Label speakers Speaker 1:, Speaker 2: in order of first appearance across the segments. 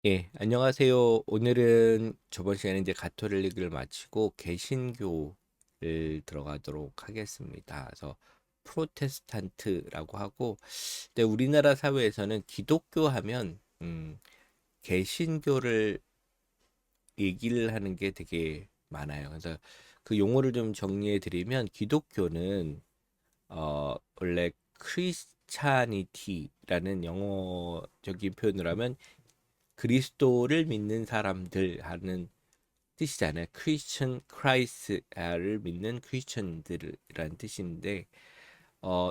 Speaker 1: 예, 안녕하세요. 오늘은 저번 시간에 이제 가톨릭을 마치고 개신교를 들어가도록 하겠습니다. 그래서 프로테스탄트라고 하고, 근데 우리나라 사회에서는 기독교 하면 개신교를 얘기를 하는 게 되게 많아요. 그래서 그 용어를 좀 정리해 드리면 기독교는 원래 크리스찬이티라는 영어적인 표현을 하면 그리스도를 믿는 사람들 하는 뜻이잖아요. 크리스천 크라이스를 믿는 크리스천들이라는 뜻인데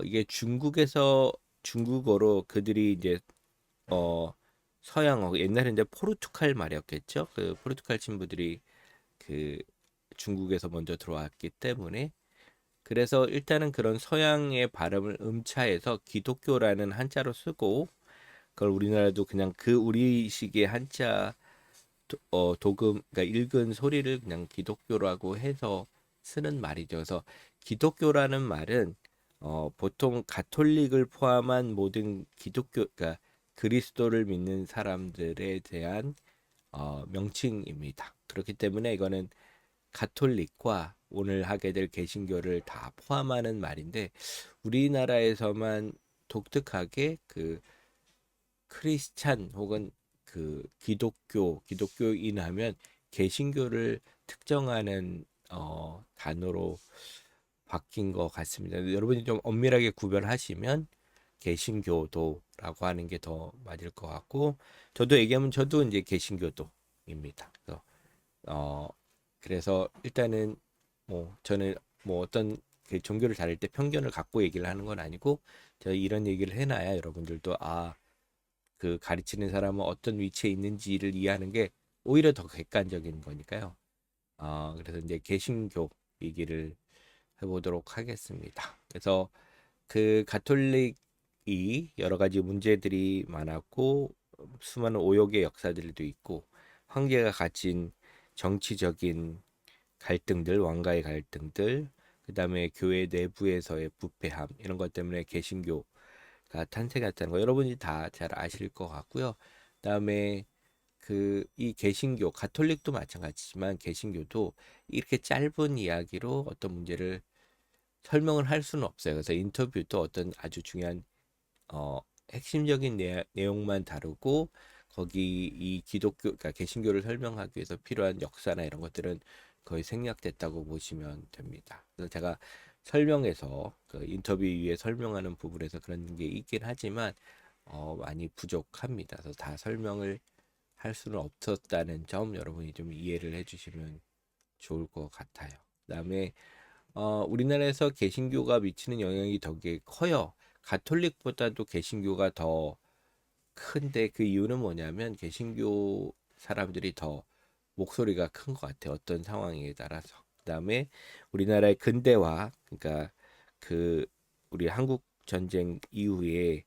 Speaker 1: 이게 중국에서 중국어로 그들이 이제 어 서양어 옛날에 이제 포르투갈 말이었겠죠. 그 포르투갈 친구들이 그 중국에서 먼저 들어왔기 때문에 그래서 일단은 그런 서양의 발음을 음차해서 기독교라는 한자로 쓰고 그걸 우리나라도 그냥 그 우리식의 한자 도금 그러니까 읽은 소리를 그냥 기독교라고 해서 쓰는 말이죠. 그래서 기독교라는 말은 보통 가톨릭을 포함한 모든 기독교 그러니까 그리스도를 믿는 사람들에 대한 명칭입니다. 그렇기 때문에 이거는 가톨릭과 오늘 하게 될 개신교를 다 포함하는 말인데 우리나라에서만 독특하게 그 크리스찬 혹은 그 기독교인 하면 개신교를 특정하는 단어로 바뀐 것 같습니다. 여러분이 좀 엄밀하게 구별하시면 개신교도라고 하는 게 더 맞을 것 같고 저도 얘기하면 저도 이제 개신교도입니다. 어 그래서 일단은 뭐 저는 뭐 어떤 그 종교를 다룰 때 편견을 갖고 얘기를 하는 건 아니고 제가 이런 얘기를 해놔야 여러분들도 그 가르치는 사람은 어떤 위치에 있는지를 이해하는 게 오히려 더 객관적인 거니까요. 그래서 이제 개신교 얘기를 해보도록 하겠습니다. 그래서 그 가톨릭이 여러 가지 문제들이 많았고 수많은 오욕의 역사들도 있고 황제가 가진 정치적인 갈등들, 왕가의 갈등들, 그다음에 교회 내부에서의 부패함 이런 것 때문에 개신교가 탄생했다는 거 여러분이 다 잘 아실 것 같고요. 그다음에 그 이 개신교 가톨릭도 마찬가지지만 개신교도 이렇게 짧은 이야기로 어떤 문제를 설명을 할 수는 없어요. 그래서 인터뷰도 어떤 아주 중요한 어, 핵심적인 내용만 다루고 거기 이 기독교 그러니까 개신교를 설명하기 위해서 필요한 역사나 이런 것들은 거의 생략됐다고 보시면 됩니다. 그래서 제가 설명에서 그 인터뷰 위에 설명하는 부분에서 그런 게 있긴 하지만 많이 부족합니다. 그래서 다 설명을 할 수는 없었다는 점 여러분이 좀 이해를 해주시면 좋을 것 같아요. 그다음에 우리나라에서 개신교가 미치는 영향이 되게 커요. 가톨릭보다도 개신교가 더 큰데 그 이유는 뭐냐면 개신교 사람들이 더 목소리가 큰 것 같아요. 어떤 상황에 따라서. 그다음에 우리나라의 근대화, 그러니까 그 우리 한국 전쟁 이후에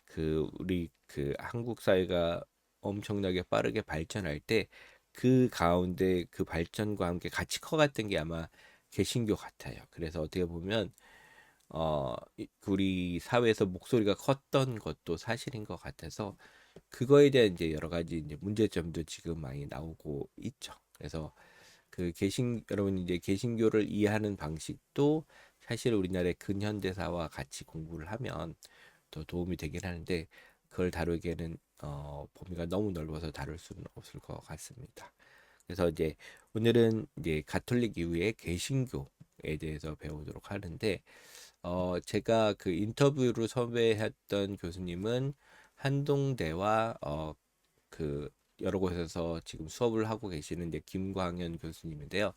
Speaker 1: 그 우리 그 한국 사회가 엄청나게 빠르게 발전할 때 그 가운데 그 발전과 함께 같이 커갔던 게 아마 개신교 같아요. 그래서 어떻게 보면 우리 사회에서 목소리가 컸던 것도 사실인 것 같아서 그거에 대한 이제 여러 가지 이제 문제점도 지금 많이 나오고 있죠. 그래서 그 여러분 이제 개신교를 이해하는 방식도 사실 우리나라의 근현대사와 같이 공부를 하면 더 도움이 되긴 하는데 그걸 다루기에는 범위가 너무 넓어서 다룰 수는 없을 것 같습니다. 그래서 이제 오늘은 이제 가톨릭 이후에 개신교에 대해서 배우도록 하는데 제가 그 인터뷰로 섭외했던 교수님은 한동대와 그 여러 곳에서 지금 수업을 하고 계시는 이제 김광현 교수님인데요.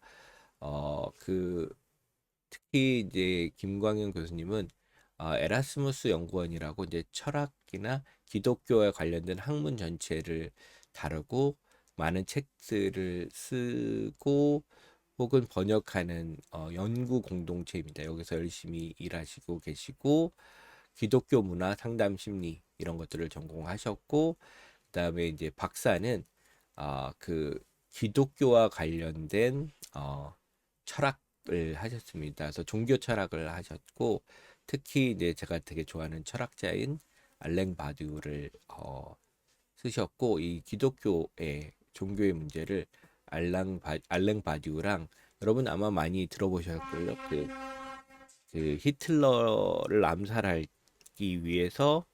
Speaker 1: 그 특히 이제 김광현 교수님은 에라스무스 연구원이라고 이제 철학이나 기독교와 관련된 학문 전체를 다루고 많은 책들을 쓰고 혹은 번역하는 연구 공동체입니다. 여기서 열심히 일하시고 계시고 기독교 문화, 상담 심리 이런 것들을 전공하셨고 그다음에 이제 박사는 그 기독교와 관련된 철학을 하셨습니다. 그래서 종교 철학을 하셨고 특히 이제 제가 되게 좋아하는 철학자인 알랭 바듀를 쓰셨고 이 기독교의 종교의 문제를 알랭 바디우랑 여러분 아마 많이 들어보셨고요. 그 히틀러를 암살하기 위해서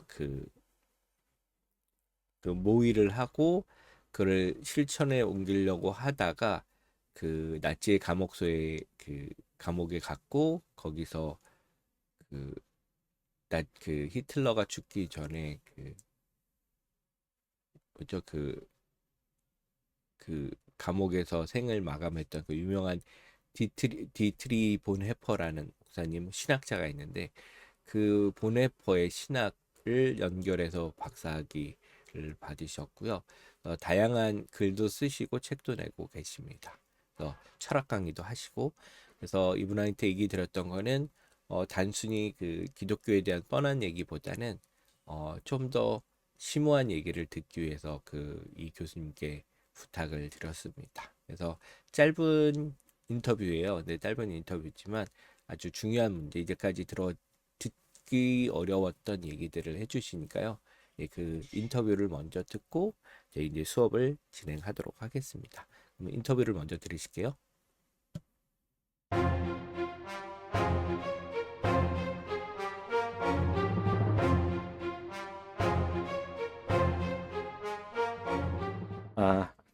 Speaker 1: 그 모의를 하고 그를 실천에 옮기려고 하다가 그 나치의 감옥소에 그 감옥에 갔고 거기서 그 그 히틀러가 죽기 전에 그 뭐죠 그 감옥에서 생을 마감했던 그 유명한 디트리 본 헤퍼라는 목사님 신학자가 있는데 그 보네퍼의 신학을 연결해서 박사학위를 받으셨고요. 다양한 글도 쓰시고 책도 내고 계십니다. 그래서 철학 강의도 하시고 그래서 이분한테 얘기 드렸던 거는 단순히 그 기독교에 대한 뻔한 얘기보다는 좀 더 심오한 얘기를 듣기 위해서 이 교수님께 부탁을 드렸습니다. 그래서 짧은 인터뷰예요. 네, 짧은 인터뷰지만 아주 중요한 문제 이제까지 듣기 어려웠던 얘기들을 해주시니까요. 예, 그 인터뷰를 먼저 듣고 저희 이제 수업을 진행하도록 하겠습니다. 그럼 인터뷰를 먼저 들으실게요.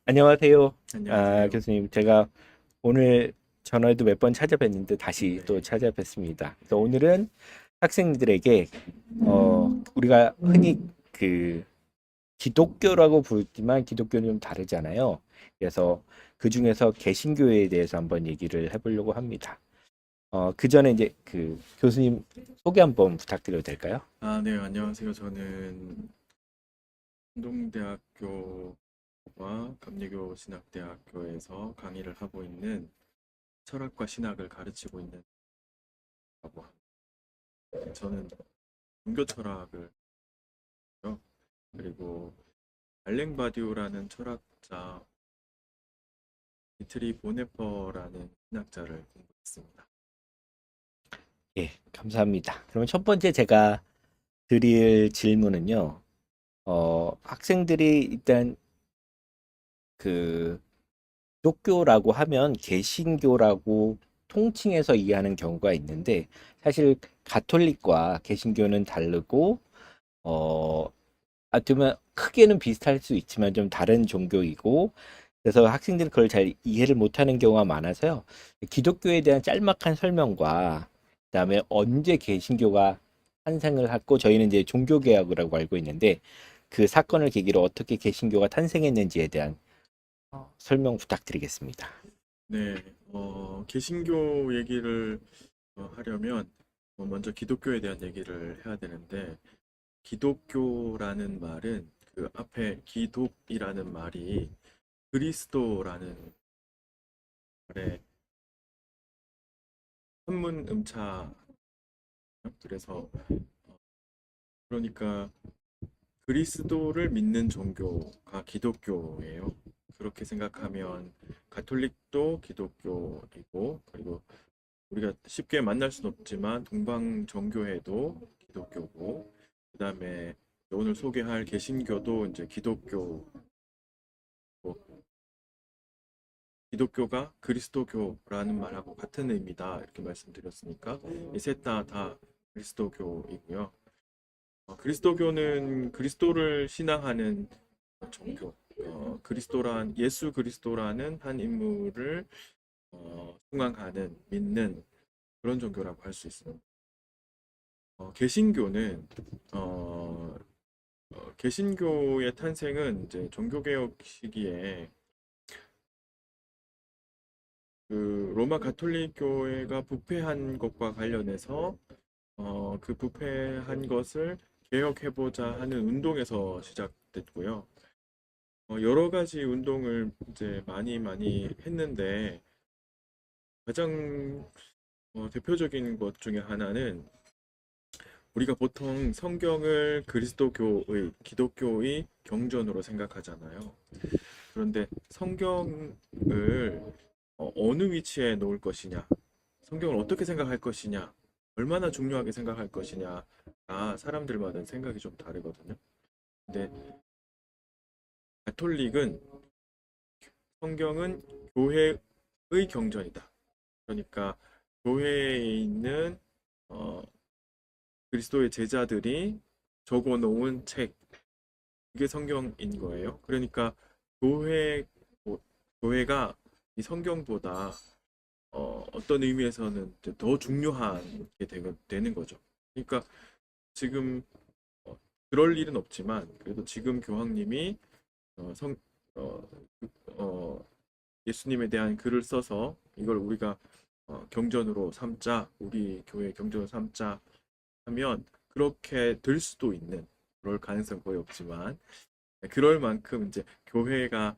Speaker 1: 안녕하세요.
Speaker 2: 안녕하세요.
Speaker 1: 교수님. 제가 오늘 전화에도 몇 번 찾아뵀는데 다시 또
Speaker 2: 네.
Speaker 1: 찾아뵙습니다. 그래서 오늘은 학생들에게 우리가 흔히 그 기독교라고 부르지만 기독교는 좀 다르잖아요. 그래서 그 중에서 개신교에 대해서 한번 얘기를 해보려고 합니다. 그 전에 이제 그 교수님 소개 한번 부탁드려도 될까요?
Speaker 2: 네, 안녕하세요. 저는 한동대학교와 감리교 신학대학교에서 강의를 하고 있는 철학과 신학을 가르치고 있는 라고 합니다. 저는 종교 철학을 하고요. 그리고 알랭 바디우라는 철학자, 디트리 보네퍼라는 신학자를 공부했습니다.
Speaker 1: 예, 감사합니다. 그러면 첫 번째 제가 드릴 질문은요. 학생들이 일단 그 기독교라고 하면 개신교라고 통칭해서 이해하는 경우가 있는데 사실 가톨릭과 개신교는 다르고 어쩌면 크게는 비슷할 수 있지만 좀 다른 종교이고 그래서 학생들이 그걸 잘 이해를 못하는 경우가 많아서요. 기독교에 대한 짤막한 설명과 그다음에 언제 개신교가 탄생을 했고 저희는 이제 종교개혁이라고 알고 있는데 그 사건을 계기로 어떻게 개신교가 탄생했는지에 대한 설명 부탁드리겠습니다.
Speaker 2: 네, 개신교 얘기를 하려면 먼저 기독교에 대한 얘기를 해야 되는데 기독교라는 말은 그 앞에 기독이라는 말이 그리스도라는 말의 한문 음차. 그래서 그러니까 그리스도를 믿는 종교가 기독교예요. 그렇게 생각하면 가톨릭도 기독교이고 그리고 우리가 쉽게 만날 수는 없지만 동방 정교회도 기독교고 그다음에 오늘 소개할 개신교도 이제 기독교가 그리스도교라는 말하고 같은 의미다 이렇게 말씀드렸으니까 이 셋 다 그리스도교이고요. 그리스도교는 그리스도를 신앙하는 종교. 예수 그리스도라는 한 인물을 숭앙하는 믿는 그런 종교라고 할 수 있습니다. 개신교는 개신교의 탄생은 이제 종교개혁 시기에 그 로마 가톨릭 교회가 부패한 것과 관련해서 그 부패한 것을 개혁해보자 하는 운동에서 시작됐고요. 여러 가지 운동을 이제 많이 했는데 가장 대표적인 것 중에 하나는 우리가 보통 성경을 기독교의 경전으로 생각하잖아요. 그런데 성경을 어느 위치에 놓을 것이냐, 성경을 어떻게 생각할 것이냐, 얼마나 중요하게 생각할 것이냐가 사람들마다 생각이 좀 다르거든요. 근데 가톨릭은 성경은 교회의 경전이다. 그러니까 교회에 있는 어, 그리스도의 제자들이 적어 놓은 책, 그게 성경인 거예요. 그러니까 교회, 뭐, 교회가 이 성경보다 어떤 의미에서는 이제 더 중요한 게 되는 거죠. 그러니까 지금 어, 그럴 일은 없지만 그래도 지금 교황님이 어, 성, 어, 예수님에 대한 글을 써서 이걸 우리가 경전으로 삼자, 우리 교회 경전으로 삼자 하면 그렇게 될 수도 있는, 그럴 가능성 거의 없지만 그럴 만큼 이제 교회가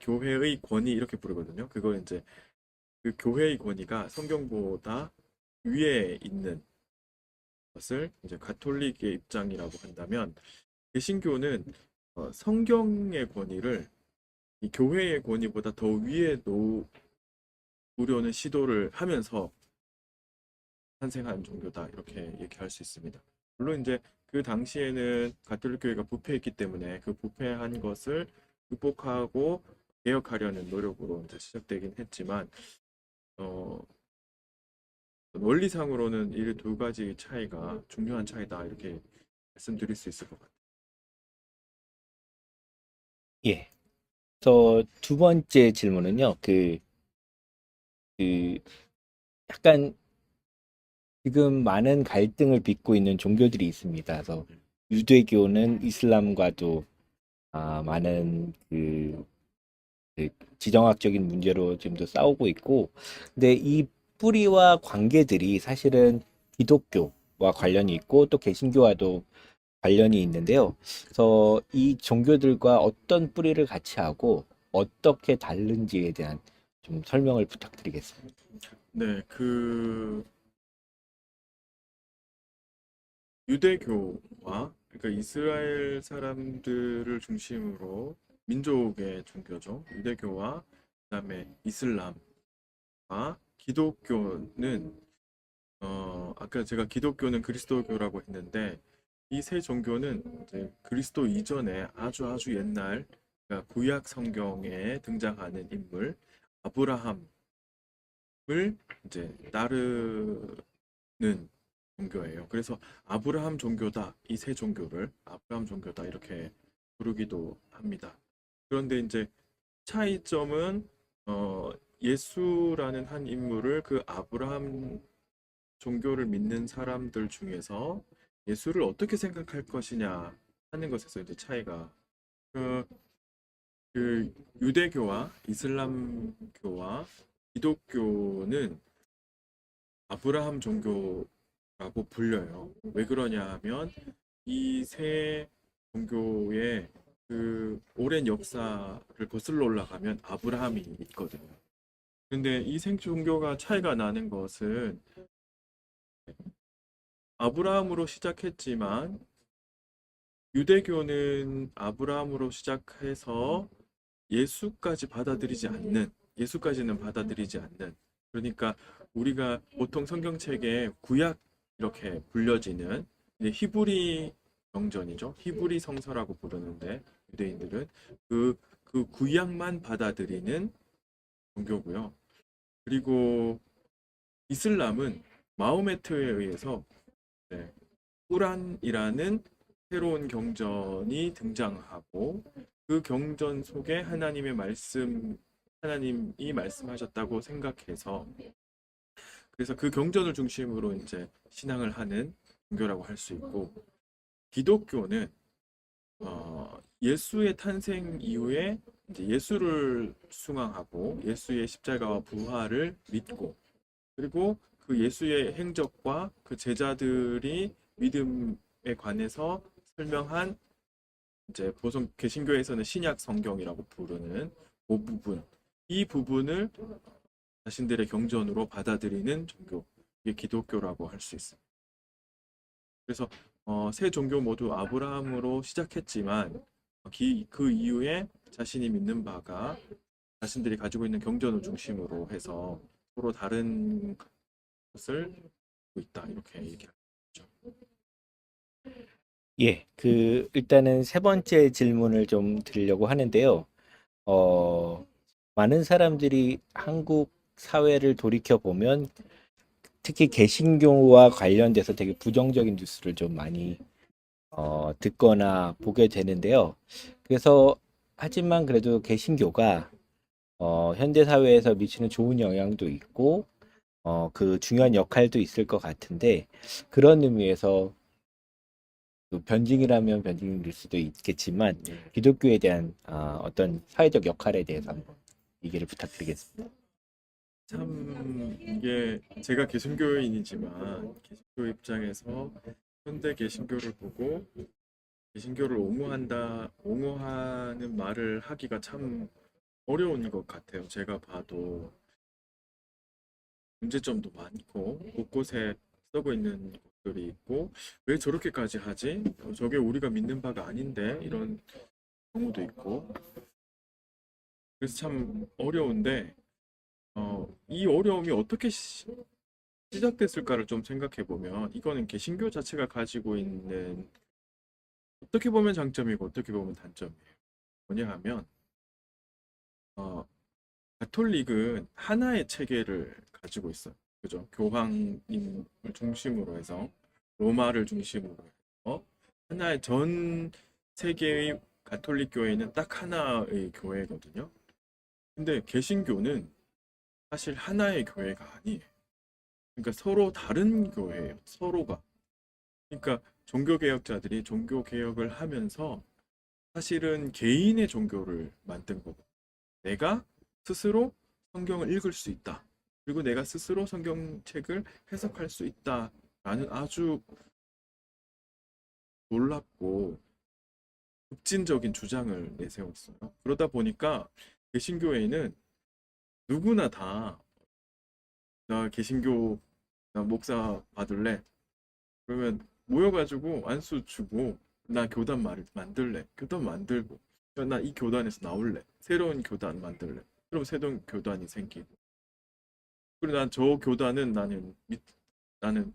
Speaker 2: 교회의 권위 이렇게 부르거든요. 그걸 이제 그 교회의 권위가 성경보다 위에 있는 것을 이제 가톨릭의 입장이라고 한다면, 개신교는 성경의 권위를 이 교회의 권위보다 더 위에 놓으려는 시도를 하면서 탄생한 종교다, 이렇게 얘기할 수 있습니다. 물론 이제 그 당시에는 가톨릭 교회가 부패했기 때문에 그 부패한 것을 극복하고 개혁하려는 노력으로 이제 시작되긴 했지만 어, 원리상으로는 이 두 가지 차이가 중요한 차이다, 이렇게 말씀드릴 수 있을 것 같아요.
Speaker 1: 예. 저 두 번째 질문은요. 그 약간 지금 많은 갈등을 빚고 있는 종교들이 있습니다. 그래서 유대교는 이슬람과도 많은 그 지정학적인 문제로 지금도 싸우고 있고, 근데 이 뿌리와 관계들이 사실은 기독교와 관련이 있고 또 개신교와도 관련이 있는데요. 그래서 이 종교들과 어떤 뿌리를 같이 하고 어떻게 다른지에 대한 좀 설명을 부탁드리겠습니다.
Speaker 2: 네, 그 유대교와, 그러니까 이스라엘 사람들을 중심으로 민족의 종교죠. 유대교와 그다음에 이슬람과 기독교는 아까 제가 기독교는 그리스도교라고 했는데 이 세 종교는 이제 그리스도 이전에 아주 아주 옛날, 그러니까 구약 성경에 등장하는 인물 아브라함을 이제 따르는 종교예요. 그래서 아브라함 종교다, 이 세 종교를 아브라함 종교다 이렇게 부르기도 합니다. 그런데 이제 차이점은 예수라는 한 인물을 그 아브라함 종교를 믿는 사람들 중에서 예수를 어떻게 생각할 것이냐 하는 것에서 이제 차이가, 그, 그 유대교와 이슬람교와 기독교는 아브라함 종교라고 불려요. 왜 그러냐 하면 이 세 종교의 그 오랜 역사를 거슬러 올라가면 아브라함이 있거든요. 근데 이 생 종교가 차이가 나는 것은 아브라함으로 시작했지만 유대교는 아브라함으로 시작해서 예수까지는 받아들이지 않는, 그러니까 우리가 보통 성경책에 구약 이렇게 불려지는 이제 히브리 경전이죠. 히브리 성서라고 부르는데 유대인들은 그 구약만 받아들이는 종교고요. 그리고 이슬람은 마호메트에 의해서 네, 꾸란이라는 새로운 경전이 등장하고 그 경전 속에 하나님이 말씀하셨다고 생각해서, 그래서 그 경전을 중심으로 이제 신앙을 하는 종교라고 할 수 있고, 기독교는 예수의 탄생 이후에 이제 예수를 숭앙하고 예수의 십자가와 부활을 믿고, 그리고 그 예수의 행적과 그 제자들이 믿음에 관해서 설명한 이제 보통 개신교에서는 신약 성경이라고 부르는 그 부분, 이 부분을 자신들의 경전으로 받아들이는 종교, 이게 기독교라고 할 수 있습니다. 그래서 세 종교 모두 아브라함으로 시작했지만 그 이후에 자신이 믿는 바가 자신들이 가지고 있는 경전을 중심으로 해서 서로 다른 것을 갖고 있다, 이렇게 얘기하죠.
Speaker 1: 예, 일단은 세 번째 질문을 좀 드리려고 하는데요. 어, 많은 사람들이 한국 사회를 돌이켜 보면 특히 개신교와 관련돼서 되게 부정적인 뉴스를 좀 많이 듣거나 보게 되는데요. 그래서 하지만 그래도 개신교가 현대 사회에서 미치는 좋은 영향도 있고 그 중요한 역할도 있을 것 같은데 그런 의미에서 변증이라면 변증일 수도 있겠지만
Speaker 2: 네.
Speaker 1: 기독교에 대한 어떤 사회적 역할에 대해서 한번 얘기를 부탁드리겠습니다.
Speaker 2: 참 이게 제가 개신교인이지만 개신교 입장에서 현대 개신교를 보고 개신교를 옹호하는 말을 하기가 참 어려운 것 같아요. 제가 봐도 문제점도 많고 곳곳에 썩어 있는 것들이 있고 왜 저렇게까지 하지? 저게 우리가 믿는 바가 아닌데 이런 경우도 있고 그래서 참 어려운데 이 어려움이 어떻게 시작됐을까를 좀 생각해 보면 이거는 개신교 자체가 가지고 있는 어떻게 보면 장점이고 어떻게 보면 단점이에요. 뭐냐 하면 어, 가톨릭은 하나의 체계를 가지고 있어요. 그죠? 교황님을 중심으로 해서 로마를 중심으로 해서 하나의 전 세계의 가톨릭 교회는 딱 하나의 교회거든요. 근데 개신교는 사실 하나의 교회가 아니에요. 그러니까 서로 다른 교회예요. 서로가. 그러니까 종교개혁자들이 종교개혁을 하면서 사실은 개인의 종교를 만든 거고 내가 스스로 성경을 읽을 수 있다. 그리고 내가 스스로 성경책을 해석할 수 있다라는 아주 놀랍고 급진적인 주장을 내세웠어요. 그러다 보니까 개신교회는 누구나 다 나 개신교 나 목사 받을래. 그러면 모여가지고 안수 주고 나 교단 만들래. 교단 만들고 나 이 교단에서 나올래. 새로운 교단 만들래. 그럼 새로운 교단이 생기고 그리고 난 저 교단은 나는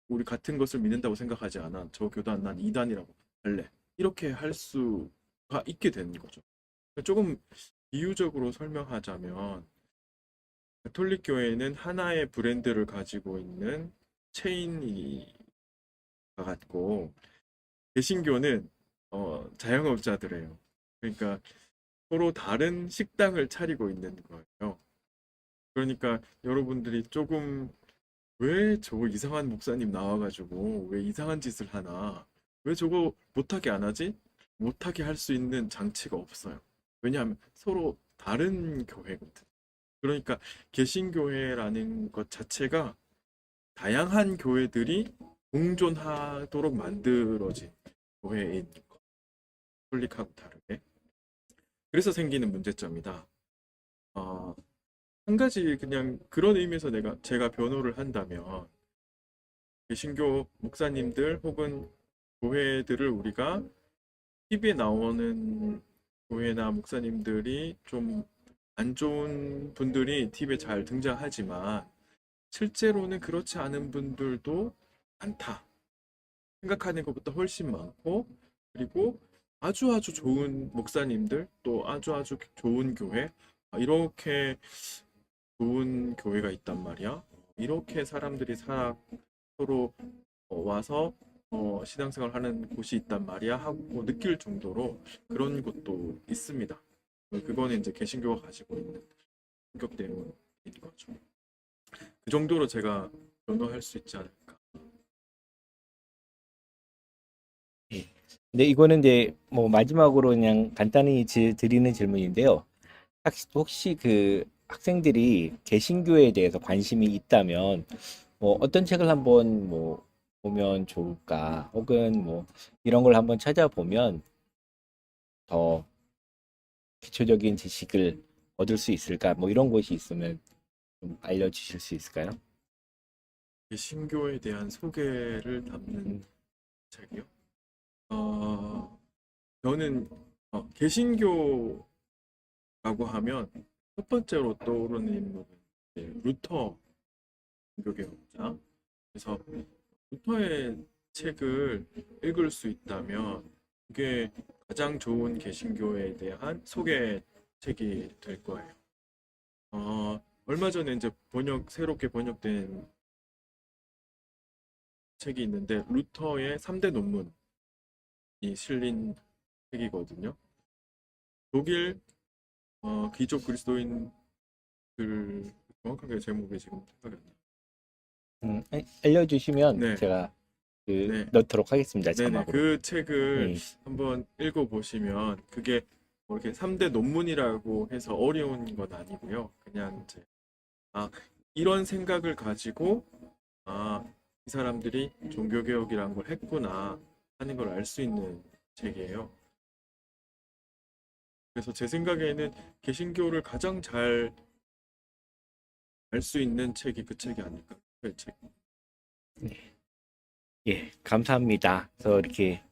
Speaker 2: 우리 같은 것을 믿는다고 생각하지 않아. 저 교단 난 이단이라고 할래. 이렇게 할 수가 있게 되는 거죠. 조금 비유적으로 설명하자면 가톨릭 교회는 하나의 브랜드를 가지고 있는 체인이 같고 개신교는 자영업자들이에요. 그러니까 서로 다른 식당을 차리고 있는 거예요. 그러니까 여러분들이 조금 왜 저거 이상한 목사님 나와가지고 왜 이상한 짓을 하나? 왜 저거 못하게 안 하지? 못하게 할 수 있는 장치가 없어요. 왜냐하면 서로 다른 교회거든. 그러니까 개신교회라는 것 자체가 다양한 교회들이 공존하도록 만들어진 교회인 콜릭하고 다르게. 그래서 생기는 문제점이다. 어, 한 가지 그냥 그런 의미에서 제가 변호를 한다면 개신교 목사님들 혹은 교회들을 우리가 TV에 나오는 교회나 목사님들이 좀 안 좋은 분들이 TV에 잘 등장하지만 실제로는 그렇지 않은 분들도 많다. 생각하는 것보다 훨씬 많고 그리고 아주 아주 좋은 목사님들 또 아주 아주 좋은 교회 이렇게 좋은 교회가 있단 말이야. 이렇게 사람들이 서로 와서 신앙생활 하는 곳이 있단 말이야 하고 느낄 정도로 그런 곳도 있습니다. 그거는 이제 개신교가 가지고 있는 성격 때문인 거죠. 그 정도로 제가 변호할 수 있지 않을까.
Speaker 1: 예. 근데 이거는 이제 뭐 마지막으로 그냥 간단히 드리는 질문인데요. 혹시 그 학생들이 개신교에 대해서 관심이 있다면 뭐 어떤 책을 한번 뭐 보면 좋을까? 혹은 뭐 이런 걸 한번 찾아보면 더 기초적인 지식을 얻을 수 있을까? 뭐 이런 것이 있으면 좀 알려주실 수 있을까요?
Speaker 2: 개신교에 대한 소개를 담는
Speaker 1: 음,
Speaker 2: 책이요. 저는 개신교라고 하면 첫 번째로 떠오르는 인물은 루터 종교개혁자. 그래서 루터의 책을 읽을 수 있다면 그게 가장 좋은 개신교에 대한 소개책이 될 거예요. 얼마 전에 이제 새롭게 번역된 책이 있는데 루터의 3대 논문이 실린 책이거든요. 독일 귀족 그리스도인들, 정확하게 제목이 지금 생각이 안 나요.
Speaker 3: 알려주시면
Speaker 2: 네,
Speaker 3: 제가
Speaker 2: 네,
Speaker 3: 넣도록 하겠습니다.
Speaker 2: 네네.
Speaker 3: 자막으로.
Speaker 2: 그 책을
Speaker 3: 네.
Speaker 2: 한번 읽어보시면 그게 뭐 이렇게 3대 논문이라고 해서 어려운 건 아니고요. 그냥 이제 아, 이런 생각을 가지고 아, 이 사람들이 종교개혁이라는 걸 했구나 하는 걸 알 수 있는 책이에요. 그래서 제 생각에는 개신교를 가장 잘 알 수 있는 책이 그 책이 아닐까. 그 책.
Speaker 3: 예, 감사합니다. 그래서 이렇게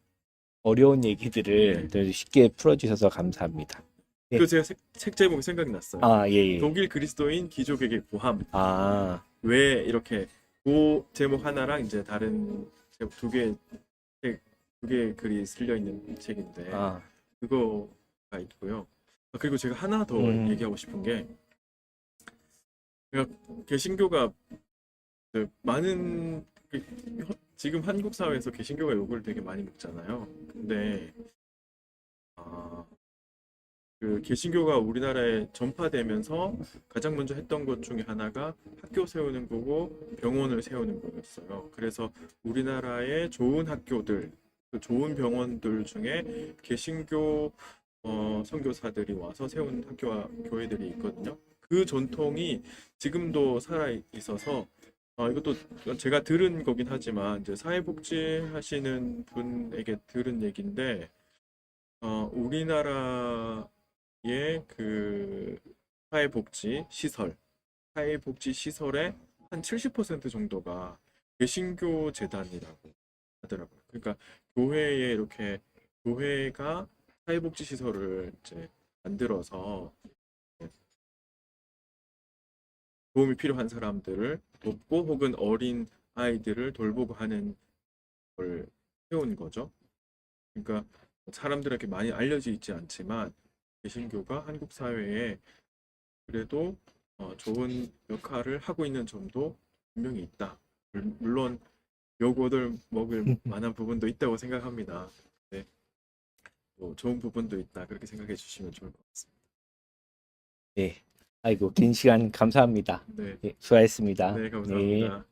Speaker 3: 어려운 얘기들을 더 쉽게 풀어주셔서 감사합니다. 네.
Speaker 2: 그 제가 책 제목이 생각이 났어요.
Speaker 3: 아, 예, 예.
Speaker 2: 독일 그리스도인 귀족에게 고함.
Speaker 3: 아,
Speaker 2: 왜 이렇게 그 제목 하나랑 이제 다른 제목 두 개 글이 실려 있는 책인데
Speaker 3: 아,
Speaker 2: 그거가 있고요. 그리고 제가 하나 더 얘기하고 싶은 게 개신교가 그 많은 지금 한국 사회에서 개신교가 욕을 되게 많이 먹잖아요. 근데 그 개신교가 우리나라에 전파되면서 가장 먼저 했던 것 중에 하나가 학교 세우는 거고 병원을 세우는 거였어요. 그래서 우리나라의 좋은 학교들, 그 좋은 병원들 중에 개신교 선교사들이 와서 세운 학교와 교회들이 있거든요. 그 전통이 지금도 살아 있어서 이것도 제가 들은 거긴 하지만 이제 사회복지 하시는 분에게 들은 얘기인데 우리나라의 그 사회복지 시설의 한 70% 정도가 개신교 재단이라고 하더라고요. 그러니까 교회에 이렇게 교회가 사회복지 시설을 이제 만들어서 도움이 필요한 사람들을 돕고 혹은 어린 아이들을 돌보고 하는 걸 해온 거죠. 그러니까 사람들에게 많이 알려져 있지 않지만 개신교가 한국 사회에 그래도 좋은 역할을 하고 있는 점도 분명히 있다. 물론 욕을 먹을 만한 부분도 있다고 생각합니다. 네. 뭐 좋은 부분도 있다. 그렇게 생각해 주시면 좋을 것 같습니다.
Speaker 3: 네. 아이고, 긴 시간 감사합니다.
Speaker 2: 네,
Speaker 3: 네, 수고하셨습니다.
Speaker 2: 네,
Speaker 3: 네.
Speaker 2: 감사합니다.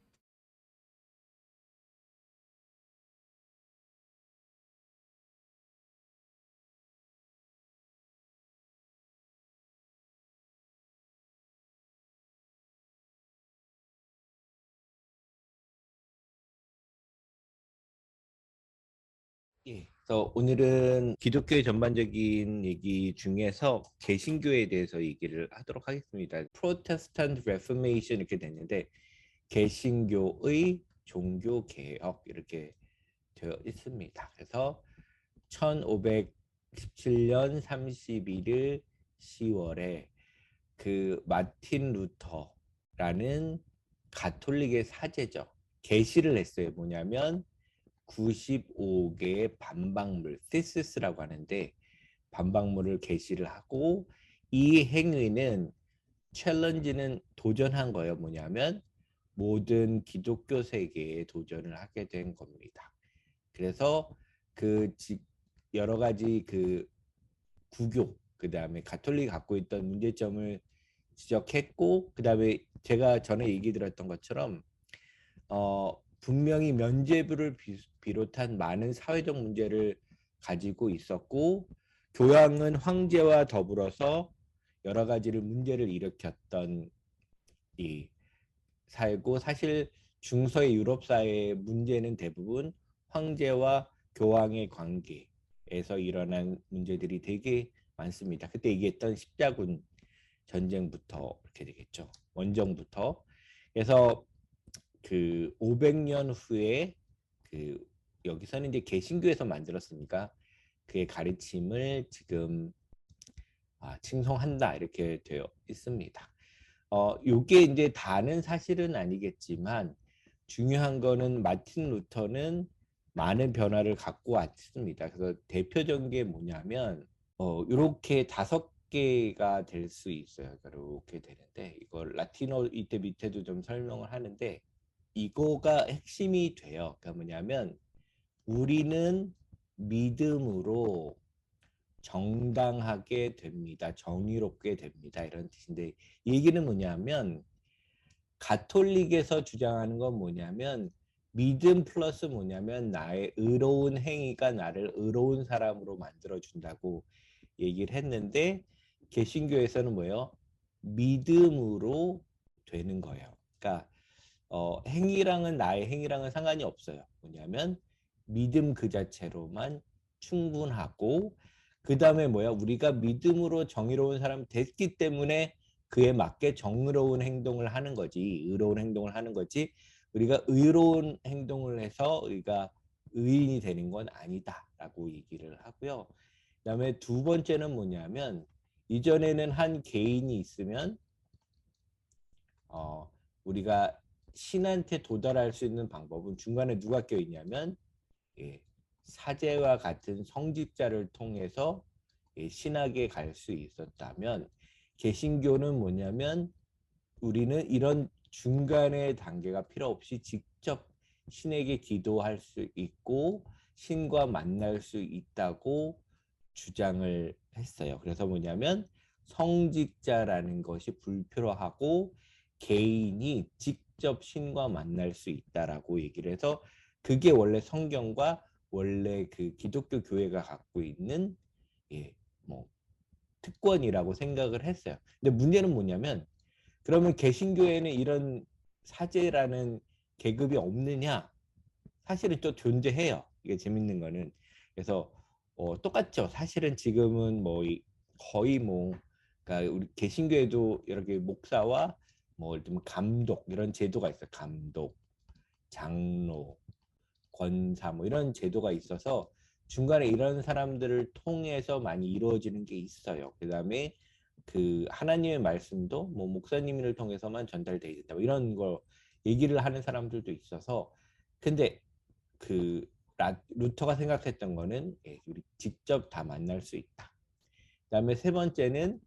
Speaker 1: 예. 그래서 오늘은 기독교의 전반적인 얘기 중에서 개신교에 대해서 얘기를 하도록 하겠습니다. 프로테스탄트 레포메이션 이렇게 됐는데 개신교의 종교 개혁 이렇게 되어 있습니다. 그래서 1517년 31일 10월에 그 마틴 루터라는 가톨릭의 사제죠. 계시를 했어요. 뭐냐면 95개의 반박물, 시스라고 하는데 반박물을 게시를 하고 이 행위는 챌린지는 도전한 거예요. 뭐냐면 모든 기독교 세계에 도전을 하게 된 겁니다. 그래서 그 여러 가지 그 구교, 그 다음에 가톨릭이 갖고 있던 문제점을 지적했고, 그 다음에 제가 전에 얘기 들었던 것처럼 분명히 면죄부를 비롯한 많은 사회적 문제를 가지고 있었고 교황은 황제와 더불어서 여러 가지를 문제를 일으켰던 이 사회고 사실 중서의 유럽 사회의 문제는 대부분 황제와 교황의 관계에서 일어난 문제들이 되게 많습니다. 그때 얘기했던 십자군 전쟁부터 이렇게 되겠죠. 원정부터. 그래서 그 500년 후에 그 여기서는 이제 개신교에서 만들었으니까 그의 가르침을 지금 칭송한다 이렇게 되어 있습니다. 요게 이제 다는 사실은 아니겠지만 중요한 거는 마틴 루터는 많은 변화를 갖고 왔습니다. 그래서 대표적인 게 뭐냐면 이렇게 5개가 될 수 있어요. 이렇게 되는데 이걸 라티노 이때 밑에도 좀 설명을 하는데 이거가 핵심이 돼요. 그러니까 뭐냐면 우리는 믿음으로 정당하게 됩니다. 정의롭게 됩니다. 이런 뜻인데 이 얘기는 뭐냐면 가톨릭에서 주장하는 건 뭐냐면 믿음 플러스 뭐냐면 나의 의로운 행위가 나를 의로운 사람으로 만들어 준다고 얘기를 했는데 개신교에서는 뭐예요? 믿음으로 되는 거예요. 그러니까 행위랑은 나의 행위랑은 상관이 없어요. 뭐냐면 믿음 그 자체로만 충분하고 그 다음에 뭐야? 우리가 믿음으로 정의로운 사람 됐기 때문에 그에 맞게 정의로운 행동을 하는 거지. 의로운 행동을 하는 거지. 우리가 의로운 행동을 해서 우리가 의인이 되는 건 아니다라고 얘기를 하고요. 그다음에 두 번째는 뭐냐면 이전에는 한 개인이 있으면 우리가 신한테 도달할 수 있는 방법은 중간에 누가 껴있냐면 예, 사제와 같은 성직자를 통해서 신학에 갈 수 있었다면 개신교는 뭐냐면 우리는 이런 중간의 단계가 필요 없이 직접 신에게 기도할 수 있고 신과 만날 수 있다고 주장을 했어요. 그래서 뭐냐면 성직자라는 것이 불필요하고 개인이 직접 신과 만날 수 있다라고 얘기를 해서 그게 원래 성경과 원래 그 기독교 교회가 갖고 있는 뭐 특권이라고 생각을 했어요. 근데 문제는 뭐냐면 그러면 개신교에는 이런 사제라는 계급이 없느냐? 사실은 또 존재해요. 이게 재밌는 거는. 그래서 똑같죠. 사실은 지금은 뭐 거의 뭐 그러니까 우리 개신교에도 이렇게 목사와 뭐 예를 들면 감독 이런 제도가 있어요. 감독, 장로, 권사 뭐 이런 제도가 있어서 중간에 이런 사람들을 통해서 많이 이루어지는 게 있어요. 그다음에 그 하나님의 말씀도 뭐 목사님을 통해서만 전달되게 된다. 뭐 이런 거 얘기를 하는 사람들도 있어서 근데 그 루터가 생각했던 거는 우리 직접 다 만날 수 있다. 그다음에 세 번째는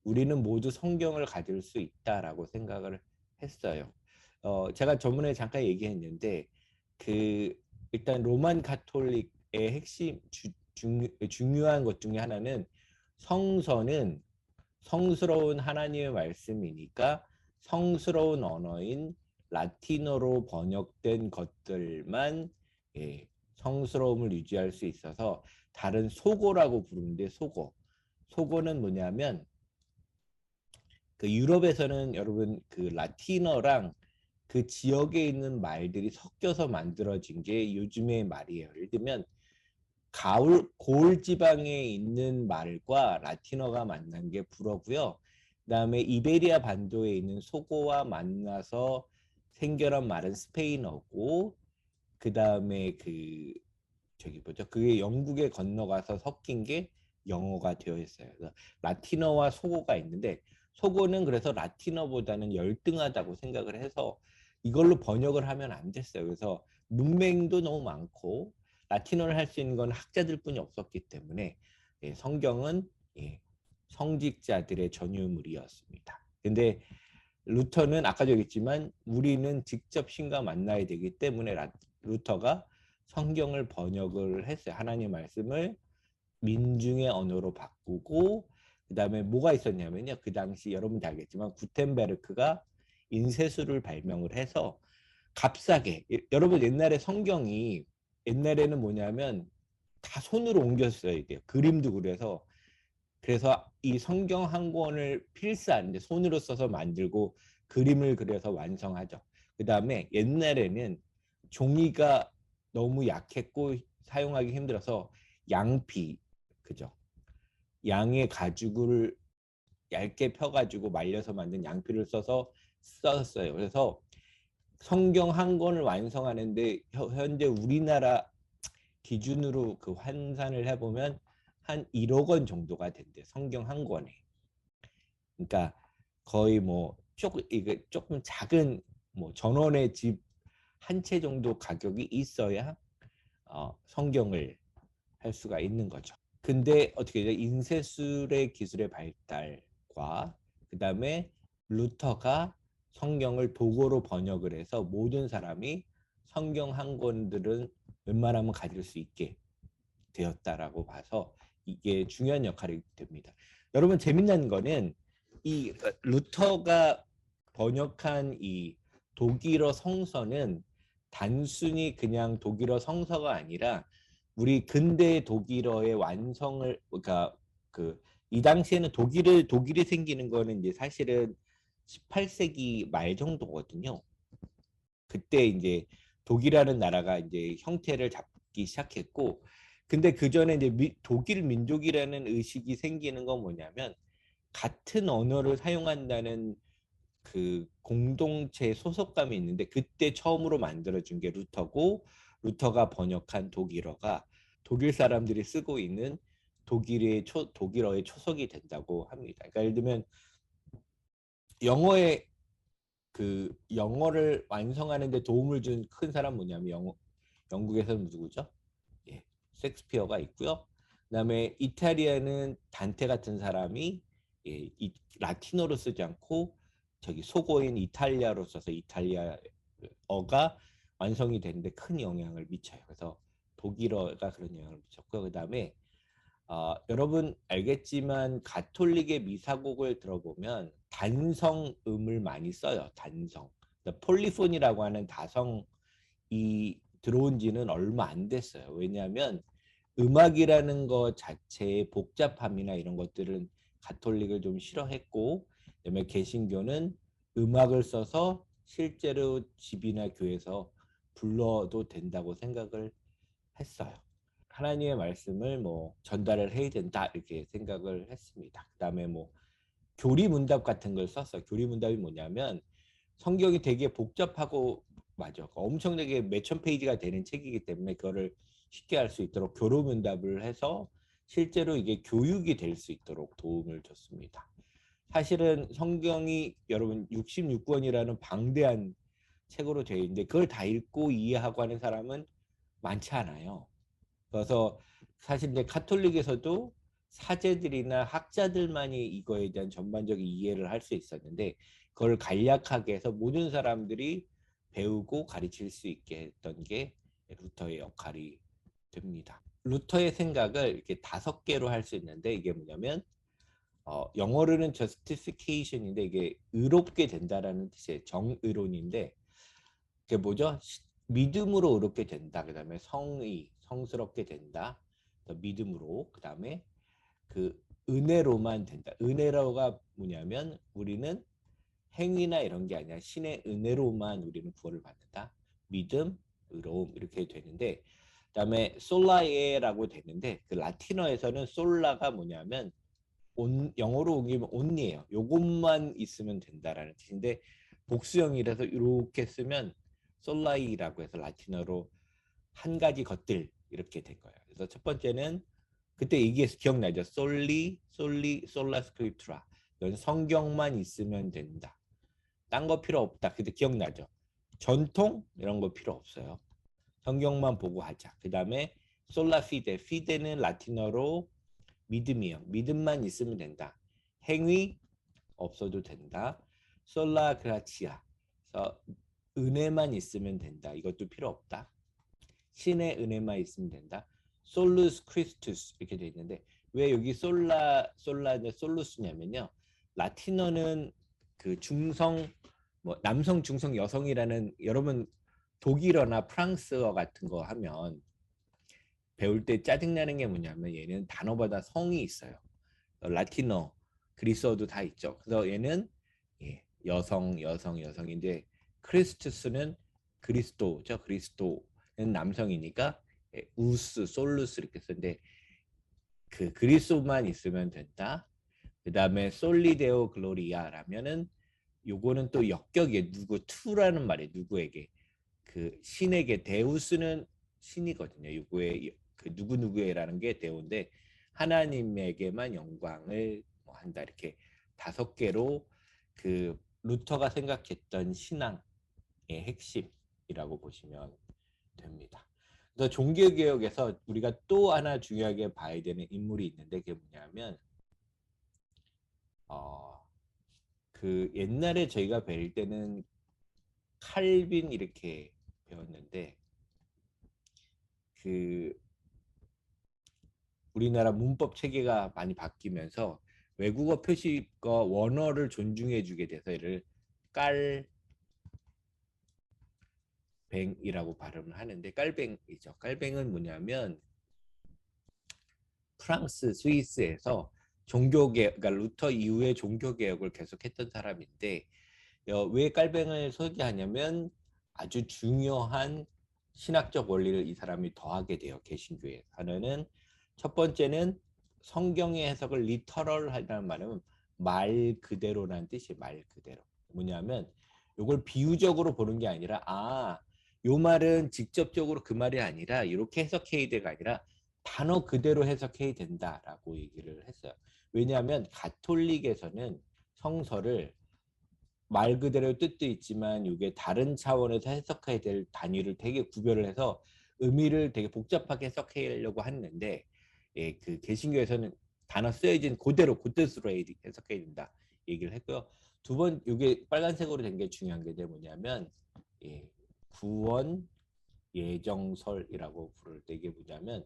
Speaker 1: 우리는 모두 성경을 가질 수 있다라고 생각을 했어요. 제가 저번에 잠깐 얘기했는데 그 일단 로만 가톨릭의 핵심 중요한 것 중에 하나는 성서는 성스러운 하나님의 말씀이니까 성스러운 언어인 라틴어로 번역된 것들만 성스러움을 유지할 수 있어서 다른 소고라고 부르는데 소고는 뭐냐면 그 유럽에서는 여러분 그 라틴어랑 그 지역에 있는 말들이 섞여서 만들어진 게 요즘의 말이에요. 예를 들면 고을 지방에 있는 말과 라틴어가 만난 게 불어고요. 그다음에 이베리아 반도에 있는 소고와 만나서 생겨난 말은 스페인어고 그다음에 그 저기 뭐죠? 그게 영국에 건너가서 섞인 게 영어가 되어 있어요. 그래서 라틴어와 소고가 있는데 소고는 그래서 라틴어보다는 열등하다고 생각을 해서 이걸로 번역을 하면 안 됐어요. 그래서 문맹도 너무 많고 라틴어를 할 수 있는 건 학자들뿐이 없었기 때문에 성경은 성직자들의 전유물이었습니다. 근데 루터는 아까도 얘기했지만 우리는 직접 신과 만나야 되기 때문에 루터가 성경을 번역을 했어요. 하나님 말씀을 민중의 언어로 바꾸고 그 다음에 뭐가 있었냐면요. 그 당시 여러분도 알겠지만 구텐베르크가 인쇄술을 발명을 해서 값싸게 여러분 옛날에 성경이 옛날에는 뭐냐면 다 손으로 옮겨 써야 돼요. 그림도 그래서 이 성경 한 권을 필사하는데 손으로 써서 만들고 그림을 그려서 완성하죠. 그 다음에 옛날에는 종이가 너무 약했고 사용하기 힘들어서 양피, 그죠? 양의 가죽을 얇게 펴가지고 말려서 만든 양피를 써서 썼어요. 그래서 성경 한 권을 완성하는데 현재 우리나라 기준으로 그 환산을 해보면 한 1억 원 정도가 된대. 성경 한 권에. 그러니까 거의 뭐 이게 조금 작은 뭐 전원의 집 한 채 정도 가격이 있어야
Speaker 3: 성경을 할 수가 있는 거죠. 근데 어떻게 돼요? 인쇄술의 기술의 발달과 그 다음에 루터가 성경을 도구로 번역을 해서 모든 사람이 성경 한 권들은 웬만하면 가질 수 있게 되었다라고 봐서 이게 중요한 역할이 됩니다. 여러분 재밌는 거는 이 루터가 번역한 이 독일어 성서는 단순히 그냥 독일어 성서가 아니라 우리 근대 독일어의 완성을 그러니까 그 이 당시에는 독일이 생기는 거는 이제 사실은 18세기 말 정도거든요. 그때 이제 독일이라는 나라가 이제 형태를 잡기 시작했고, 근데 그 전에 이제 독일 민족이라는 의식이 생기는 건 뭐냐면 같은 언어를 사용한다는 그 공동체 소속감이 있는데 그때 처음으로 만들어준 게 루터고, 루터가 번역한 독일어가 독일 사람들이 쓰고 있는 독일어의 초석이 된다고 합니다. 그러니까 예를 들면 영어의 영어를 완성하는 데 도움을 준 큰 사람 뭐냐면 영국에서는 누구죠? 예, 셰익스피어가 있고요. 그다음에 이탈리아는 단테 같은 사람이 예, 라틴어로 쓰지 않고 저기 속어인 이탈리아로 써서 이탈리아어가 완성이 되는데 큰 영향을 미쳐요. 그래서 독일어가 그런 영향을 미쳤고요. 그다음에 여러분 알겠지만 가톨릭의 미사곡을 들어보면 단성음을 많이 써요. 단성. 그러니까 폴리폰이라고 하는 다성이 들어온 지는 얼마 안 됐어요. 왜냐하면 음악이라는 것 자체의 복잡함이나 이런 것들은 가톨릭을 좀 싫어했고, 그다음에 개신교는 음악을 써서 실제로 집이나 교회에서 불러도 된다고 생각을 했어요. 하나님의 말씀을 뭐 전달을 해야 된다 이렇게 생각을 했습니다. 그다음에 뭐 교리문답 같은 걸 썼어요. 교리문답이 뭐냐면 성경이 되게 복잡하고 맞아. 엄청나게 몇천 페이지가 되는 책이기 때문에 그거를 쉽게 할 수 있도록 교리문답을 해서 실제로 이게 교육이 될 수 있도록 도움을 줬습니다. 사실은 성경이 여러분 66권이라는 방대한 책으로 되어 있는데 그걸 다 읽고 이해하고 하는 사람은 많지 않아요. 그래서 사실 이제 카톨릭에서도 사제들이나 학자들만이 이거에 대한 전반적인 이해를 할 수 있었는데 그걸 간략하게 해서 모든 사람들이 배우고 가르칠 수 있게 했던 게 루터의 역할이 됩니다. 루터의 생각을 이렇게 5개로 할 수 있는데 이게 뭐냐면 영어로는 justification인데 이게 의롭게 된다라는 뜻의 정의론인데 그게 뭐죠? 믿음으로 의롭게 된다. 그다음에 성스럽게 된다. 믿음으로. 그다음에 그 은혜로만 된다. 은혜로가 뭐냐면 우리는 행위나 이런 게 아니라 신의 은혜로만 우리는 구원을 받는다. 믿음, 의로움 이렇게 되는데 그다음에 솔라에라고 되는데 그 라틴어에서는 솔라가 뭐냐면 영어로 옮기면 only예요. 요것만 있으면 된다라는 뜻인데 복수형이라서 이렇게 쓰면 솔라이라고 해서 라틴어로 한 가지 것들 이렇게 된 거예요. 그래서 첫 번째는 그때 얘기해서 기억나죠? 솔라 스크립투라. 이건 성경만 있으면 된다. 딴 거 필요 없다. 그때 기억나죠? 전통 이런 거 필요 없어요. 성경만 보고 하자. 그 다음에 솔라 피데는 라틴어로 믿음이요. 믿음만 있으면 된다. 행위 없어도 된다. 솔라 그라치아. 그래서 은혜만 있으면 된다. 이것도 필요 없다. 신의 은혜만 있으면 된다. 솔루스 크리스투스 이렇게 돼 있는데 왜 여기 솔루스냐면요. 라틴어는 그 중성 뭐 남성 중성 여성이라는 여러분 독일어나 프랑스어 같은 거 하면 배울 때 짜증나는 게 뭐냐면 얘는 단어마다 성이 있어요. 라틴어, 그리스어도 다 있죠. 그래서 얘는 여성인데 크리스투스는 그리스도죠. 그리스도는 남성이니까 솔루스 이렇게 쓰는데 그 그리스도만 있으면 된다. 그 다음에 솔리데오 글로리아라면은 요거는 또 역격이에요. 투라는 말이에요. 누구에게. 그 신에게 데우스는 신이거든요. 요거에 그 누구누구에라는 게 데우인데 하나님에게만 영광을 한다. 이렇게 5개로 그 루터가 생각했던 신앙의 핵심이라고 보시면 됩니다. 그래서 종교개혁에서 우리가 또 하나 중요하게 봐야 되는 인물이 있는데 그게 뭐냐면 그 옛날에 저희가 배울 때는 칼빈 이렇게 배웠는데 그 우리나라 문법 체계가 많이 바뀌면서 외국어 표시과 원어를 존중해 주게 돼서 이를 깔뱅이라고 발음을 하는데 깔뱅이죠. 깔뱅은 뭐냐면 프랑스, 스위스에서 종교개혁, 그러니까 루터 이후에 종교개혁을 계속했던 사람인데 왜 깔뱅을 소개하냐면 아주 중요한 신학적 원리를 이 사람이 더하게 돼요. 개신교에. 하나는 첫 번째는 성경의 해석을 리터럴 하다는 말은 말 그대로라는 뜻이에요. 말 그대로. 뭐냐면 이걸 비유적으로 보는 게 아니라 요 말은 직접적으로 그 말이 아니라 이렇게 해석해야 돼가 아니라 단어 그대로 해석해야 된다라고 얘기를 했어요. 왜냐하면 가톨릭에서는 성서를 말 그대로 뜻도 있지만 이게 다른 차원에서 해석해야 될 단위를 되게 구별을 해서 의미를 되게 복잡하게 해석하려고 하는데 그 개신교에서는 단어 쓰여진 그대로 그 뜻으로 해석해야 된다 얘기를 했고요. 두 번 이게 빨간색으로 된 게 중요한 게 뭐냐면 구원 예정설이라고 부를 때 이게 뭐냐면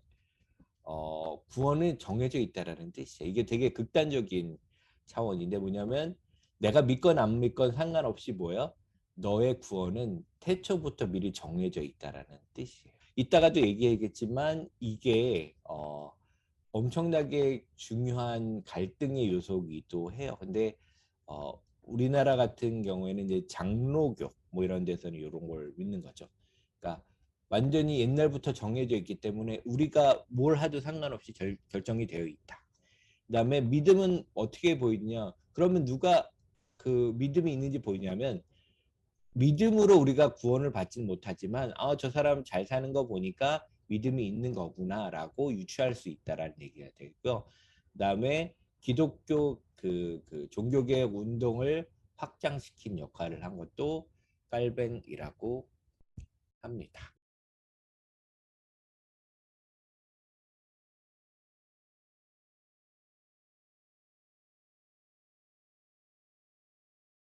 Speaker 3: 구원은 정해져 있다라는 뜻이에요. 이게 되게 극단적인 차원인데 뭐냐면 내가 믿건 안 믿건 상관없이 뭐야? 너의 구원은 태초부터 미리 정해져 있다라는 뜻이에요. 이따가도 얘기하겠지만 이게 엄청나게 중요한 갈등의 요소이기도 해요. 근데 우리나라 같은 경우에는 이제 장로교 뭐 이런 데서는 이런 걸 믿는 거죠. 그러니까 완전히 옛날부터 정해져 있기 때문에 우리가 뭘 하도 상관없이 결정이 되어 있다. 그다음에 믿음은 어떻게 보이냐? 그러면 누가 그 믿음이 있는지 보이냐면 믿음으로 우리가 구원을 받지는 못하지만 저 사람 잘 사는 거 보니까 믿음이 있는 거구나라고 유추할 수 있다라는 얘기가 되고요. 그다음에 기독교 그 종교개혁 운동을 확장시킨 역할을 한 것도 깔뱅이라고 합니다.